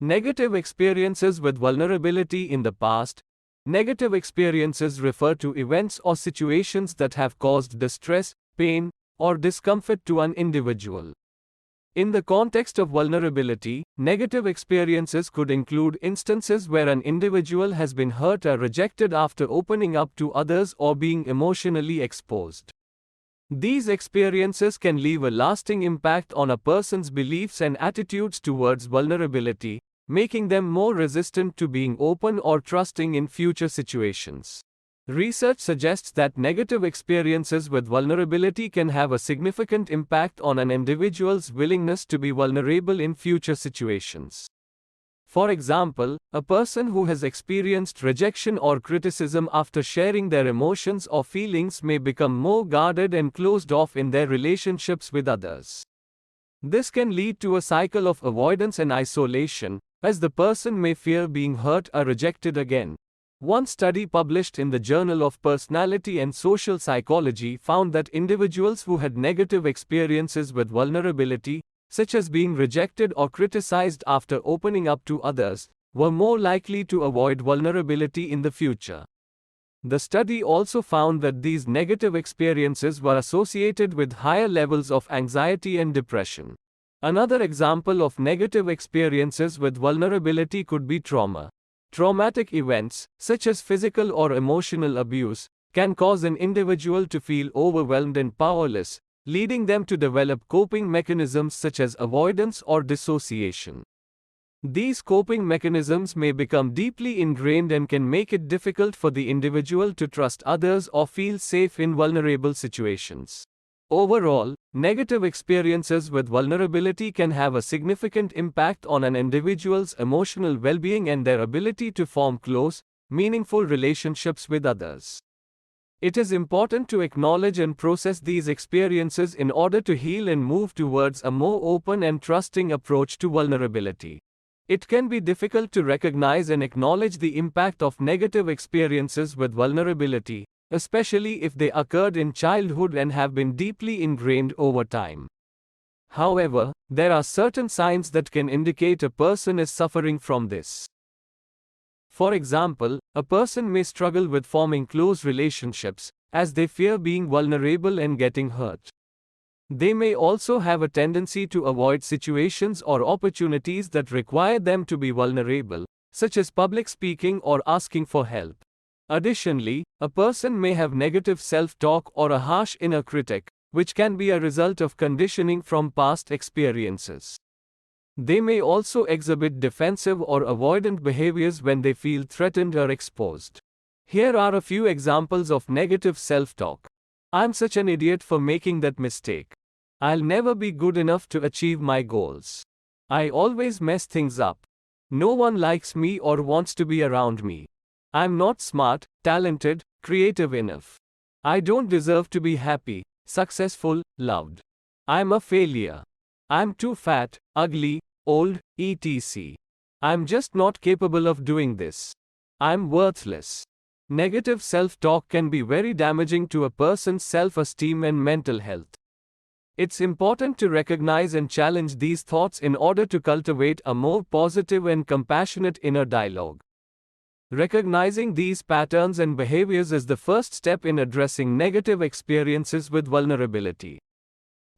Negative experiences with vulnerability in the past. Negative experiences refer to events or situations that have caused distress, pain, or discomfort to an individual. In the context of vulnerability, negative experiences could include instances where an individual has been hurt or rejected after opening up to others or being emotionally exposed. These experiences can leave a lasting impact on a person's beliefs and attitudes towards vulnerability, making them more resistant to being open or trusting in future situations. Research suggests that negative experiences with vulnerability can have a significant impact on an individual's willingness to be vulnerable in future situations. For example, a person who has experienced rejection or criticism after sharing their emotions or feelings may become more guarded and closed off in their relationships with others. This can lead to a cycle of avoidance and isolation, as the person may fear being hurt or rejected again. One study published in the Journal of Personality and Social Psychology found that individuals who had negative experiences with vulnerability, such as being rejected or criticized after opening up to others, were more likely to avoid vulnerability in the future. The study also found that these negative experiences were associated with higher levels of anxiety and depression. Another example of negative experiences with vulnerability could be trauma. Traumatic events, such as physical or emotional abuse, can cause an individual to feel overwhelmed and powerless, leading them to develop coping mechanisms such as avoidance or dissociation. These coping mechanisms may become deeply ingrained and can make it difficult for the individual to trust others or feel safe in vulnerable situations. Overall, negative experiences with vulnerability can have a significant impact on an individual's emotional well-being and their ability to form close, meaningful relationships with others. It is important to acknowledge and process these experiences in order to heal and move towards a more open and trusting approach to vulnerability. It can be difficult to recognize and acknowledge the impact of negative experiences with vulnerability, especially if they occurred in childhood and have been deeply ingrained over time. However, there are certain signs that can indicate a person is suffering from this. For example, a person may struggle with forming close relationships, as they fear being vulnerable and getting hurt. They may also have a tendency to avoid situations or opportunities that require them to be vulnerable, such as public speaking or asking for help. Additionally, a person may have negative self-talk or a harsh inner critic, which can be a result of conditioning from past experiences. They may also exhibit defensive or avoidant behaviors when they feel threatened or exposed. Here are a few examples of negative self-talk. I'm such an idiot for making that mistake. I'll never be good enough to achieve my goals. I always mess things up. No one likes me or wants to be around me. I'm not smart, talented, creative enough. I don't deserve to be happy, successful, loved. I'm a failure. I'm too fat, ugly, old, etc. I'm just not capable of doing this. I'm worthless. Negative self-talk can be very damaging to a person's self-esteem and mental health. It's important to recognize and challenge these thoughts in order to cultivate a more positive and compassionate inner dialogue. Recognizing these patterns and behaviors is the first step in addressing negative experiences with vulnerability.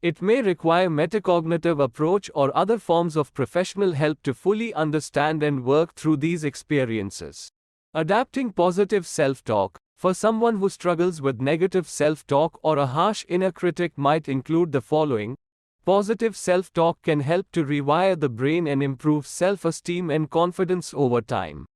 It may require metacognitive approach or other forms of professional help to fully understand and work through these experiences. Adapting positive self-talk. For someone who struggles with negative self-talk or a harsh inner critic might include the following. Positive self-talk can help to rewire the brain and improve self-esteem and confidence over time.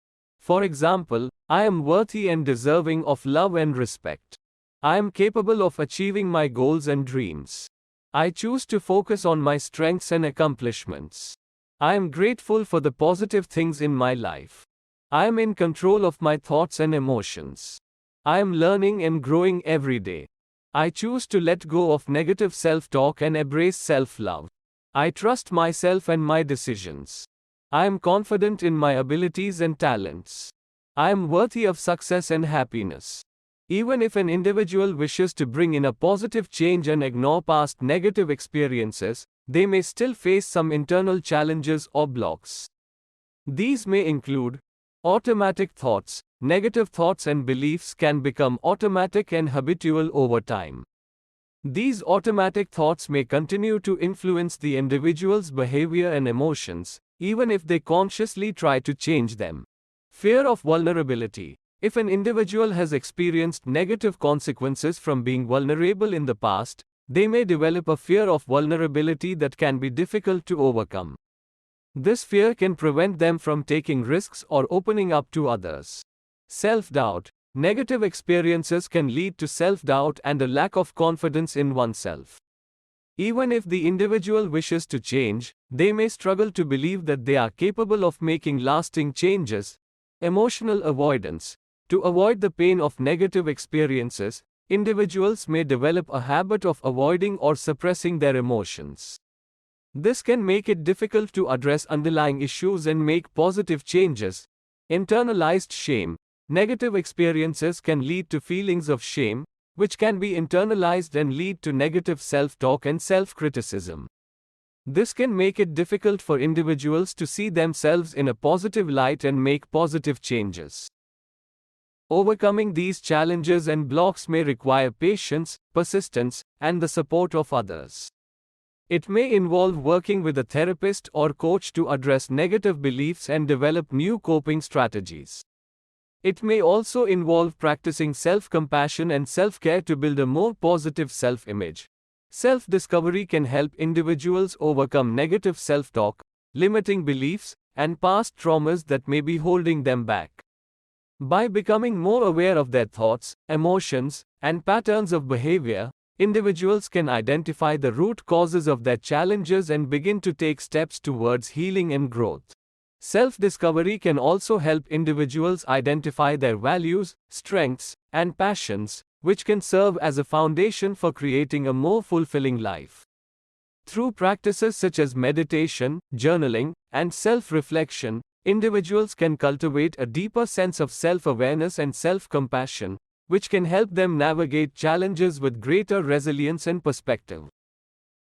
For example, I am worthy and deserving of love and respect. I am capable of achieving my goals and dreams. I choose to focus on my strengths and accomplishments. I am grateful for the positive things in my life. I am in control of my thoughts and emotions. I am learning and growing every day. I choose to let go of negative self-talk and embrace self-love. I trust myself and my decisions. I am confident in my abilities and talents. I am worthy of success and happiness. Even if an individual wishes to bring in a positive change and ignore past negative experiences, they may still face some internal challenges or blocks. These may include automatic thoughts. Negative thoughts and beliefs can become automatic and habitual over time. These automatic thoughts may continue to influence the individual's behavior and emotions, even if they consciously try to change them. Fear of vulnerability. If an individual has experienced negative consequences from being vulnerable in the past, they may develop a fear of vulnerability that can be difficult to overcome. This fear can prevent them from taking risks or opening up to others. Self-doubt. Negative experiences can lead to self-doubt and a lack of confidence in oneself. Even if the individual wishes to change, they may struggle to believe that they are capable of making lasting changes. Emotional avoidance. To avoid the pain of negative experiences, individuals may develop a habit of avoiding or suppressing their emotions. This can make it difficult to address underlying issues and make positive changes. Internalized shame. Negative experiences can lead to feelings of shame, which can be internalized and lead to negative self-talk and self-criticism. This can make it difficult for individuals to see themselves in a positive light and make positive changes. Overcoming these challenges and blocks may require patience, persistence, and the support of others. It may involve working with a therapist or coach to address negative beliefs and develop new coping strategies. It may also involve practicing self-compassion and self-care to build a more positive self-image. Self-discovery can help individuals overcome negative self-talk, limiting beliefs, and past traumas that may be holding them back. By becoming more aware of their thoughts, emotions, and patterns of behavior, individuals can identify the root causes of their challenges and begin to take steps towards healing and growth. Self-discovery can also help individuals identify their values, strengths, and passions, which can serve as a foundation for creating a more fulfilling life. Through practices such as meditation, journaling, and self-reflection, individuals can cultivate a deeper sense of self-awareness and self-compassion, which can help them navigate challenges with greater resilience and perspective.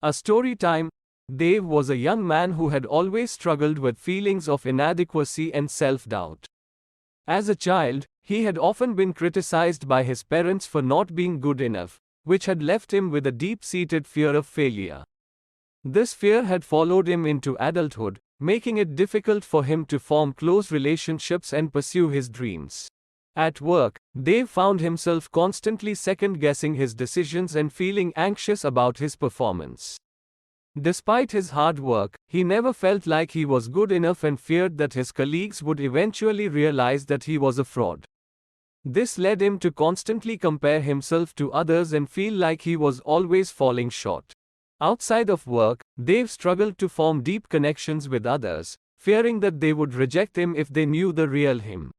A story time. Dave was a young man who had always struggled with feelings of inadequacy and self-doubt. As a child, he had often been criticized by his parents for not being good enough, which had left him with a deep-seated fear of failure. This fear had followed him into adulthood, making it difficult for him to form close relationships and pursue his dreams. At work, Dave found himself constantly second-guessing his decisions and feeling anxious about his performance. Despite his hard work, he never felt like he was good enough and feared that his colleagues would eventually realize that he was a fraud. This led him to constantly compare himself to others and feel like he was always falling short. Outside of work, Dave struggled to form deep connections with others, fearing that they would reject him if they knew the real him.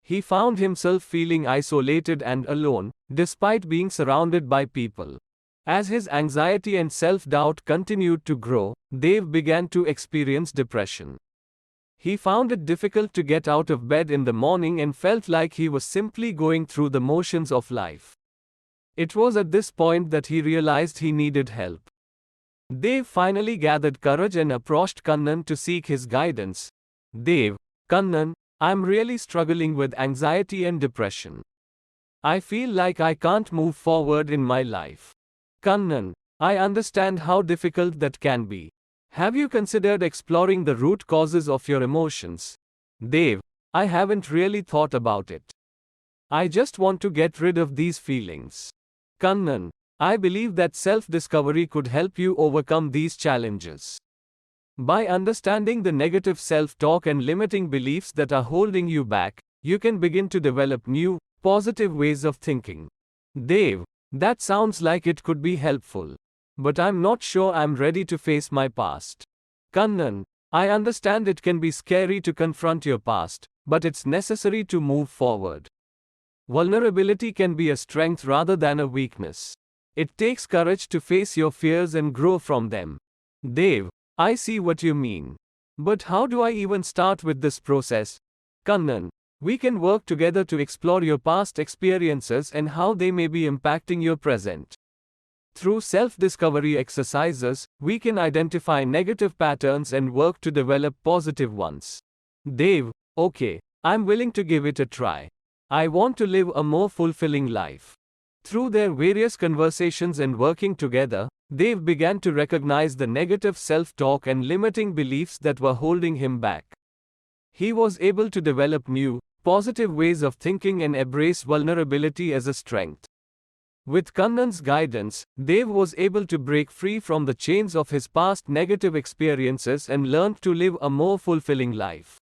He found himself feeling isolated and alone, despite being surrounded by people. As his anxiety and self-doubt continued to grow, Dave began to experience depression. He found it difficult to get out of bed in the morning and felt like he was simply going through the motions of life. It was at this point that he realized he needed help. Dave finally gathered courage and approached Kannan to seek his guidance. Dave, Kannan, I'm really struggling with anxiety and depression. I feel like I can't move forward in my life. Kannan, I understand how difficult that can be. Have you considered exploring the root causes of your emotions? Dave, I haven't really thought about it. I just want to get rid of these feelings. Kannan, I believe that self-discovery could help you overcome these challenges. By understanding the negative self-talk and limiting beliefs that are holding you back, you can begin to develop new, positive ways of thinking. Dave, that sounds like it could be helpful. But I'm not sure I'm ready to face my past. Kannan, I understand it can be scary to confront your past, but it's necessary to move forward. Vulnerability can be a strength rather than a weakness. It takes courage to face your fears and grow from them. Dave, I see what you mean. But how do I even start with this process? Kannan, we can work together to explore your past experiences and how they may be impacting your present. Through self-discovery exercises, we can identify negative patterns and work to develop positive ones. Dave, okay, I'm willing to give it a try. I want to live a more fulfilling life. Through their various conversations and working together, Dave began to recognize the negative self talk and limiting beliefs that were holding him back. He was able to develop new, positive ways of thinking and embrace vulnerability as a strength. With Kannan's guidance, Dave was able to break free from the chains of his past negative experiences and learned to live a more fulfilling life.